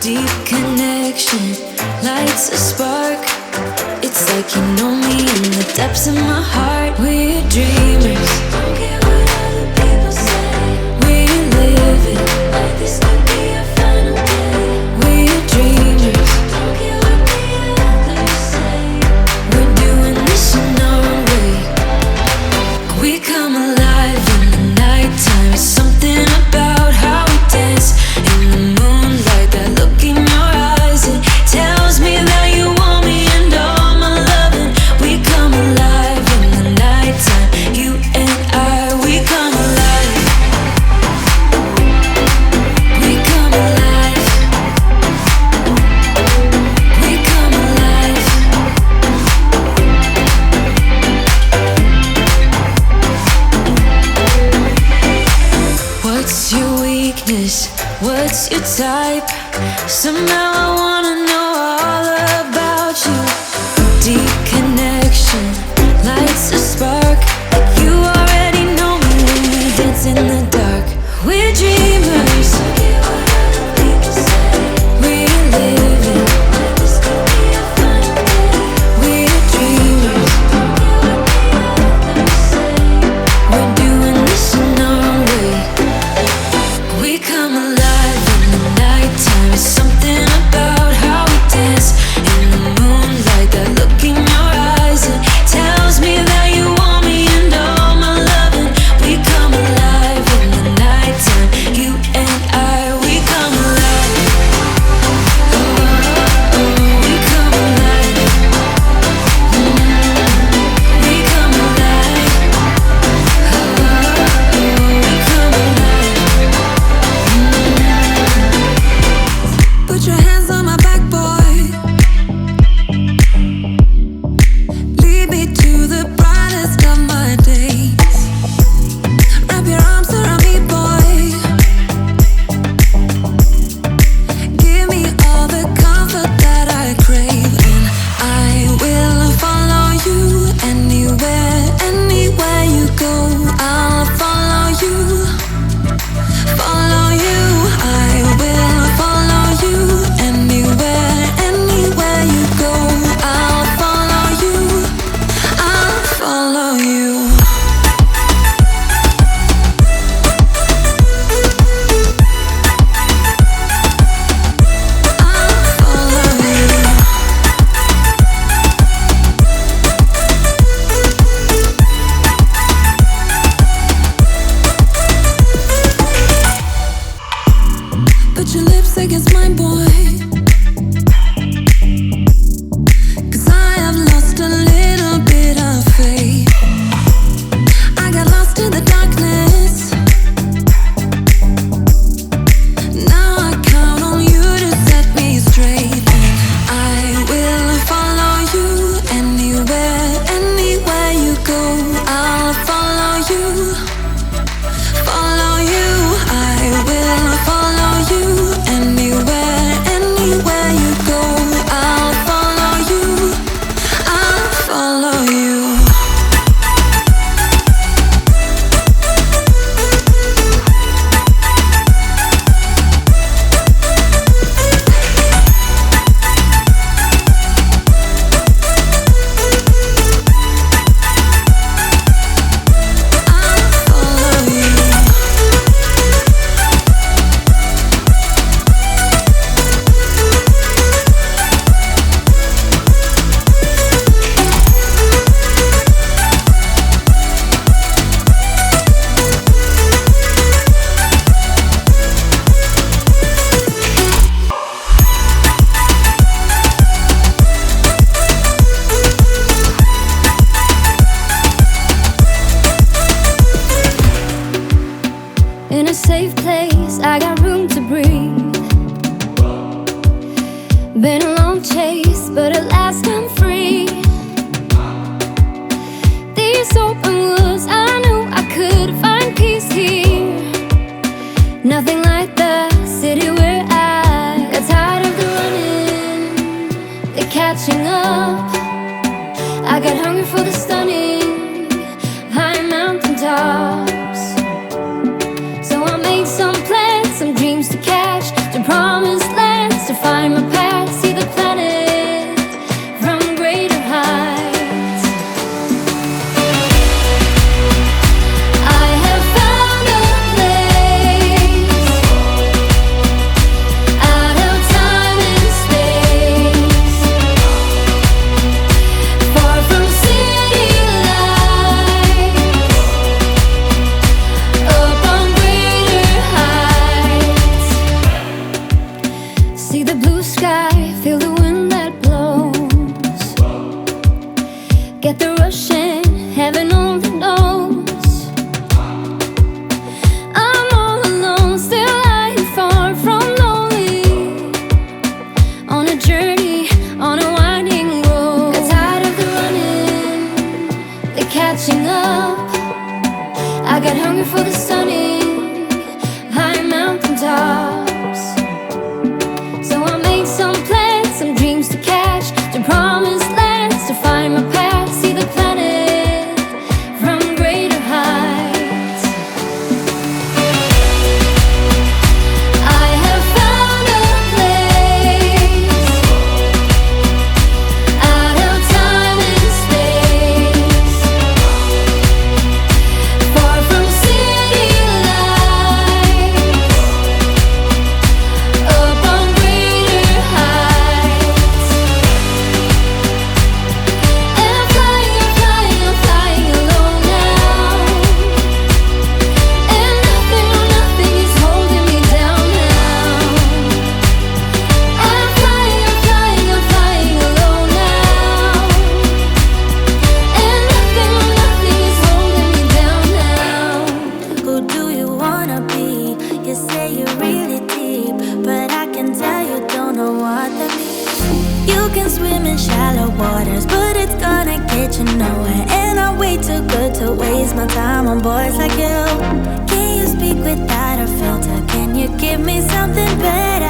Deep connection lights a spark. It's like you know me in the depths of my heart. We're dreamers. Don't care what other people say. We're living like this could be our final day. We're dreamers. Don't care what the others say. We're doing this in our way. We come alive in the nighttime. It's something about how we dance in the moonlight. That look in your eyes, it tells me that you want me and all my loving. We come alive in the nighttime. You and I, we come alive. We come alive. We come alive. What's your weakness? What's your type? Somehow I wanna know all about you. Deep connection lights a spark. You already know me when we dance in the dark. We're dreamers. We're living like this could be our final day. We're dreamers. We're doing this in our way. We come alive in the nighttime. It's something about how we dance in the moonlight. That look in your eyes, it tells me that you want me and all my loving. We come alive in the nighttime. You and I, we come alive. Oh, we come alive. We come alive. Oh, we come alive. Put your hands on my back, boy. Lead me to the brightest of my days. Wrap your arms around me, boy. Give me all the comfort that I crave, and I will follow you anywhere you go. I'll follow you. Follow you, I will follow you anywhere you go. I'll follow you, I'll follow you. I'll follow you. Put your lips against mine, boy. 'Cause I have lost a little bit of faith. I got lost in the darkness. Now I count on you to set me straight, and I will follow you anywhere you go. I'll follow you. Follow you, I will follow you anywhere you go. I'll follow you, I'll follow you. In a safe place, I got room to breathe. Been a long chase, but at last I'm free. These open woods, I knew I could find peace here. Nothing like the city where I got tired of the running, the catching up. I got hungry for the stunning high mountain tops. So I made some plans, some dreams to catch, to promised lands to See the blue sky, feel the wind that blows. Get the rush in, heaven only knows. I'm all alone, still lying far from lonely. On a journey, on a winding road. Got tired of the running, the catching up. I got hungry for the sunny, high mountain tops. So I made some plans, some dreams to catch, to promised lands, to find my path, see the planet from greater heights. I have found a place out of time and space, far from city lights, up on greater heights. And I'm flying, I'm flying, I'm flying alone now. And nothing, no nothing is holding me down now. I'm flying, I'm flying, I'm flying alone now. And nothing, no nothing is holding me down now. Who do you wanna be? You say you're really deep, but I can tell you don't know what that means. You can swim in shallow waters, but it's gonna get you nowhere. And I'm way too good to waste my time on boys like you. Can you speak without a filter? Can you give me something better?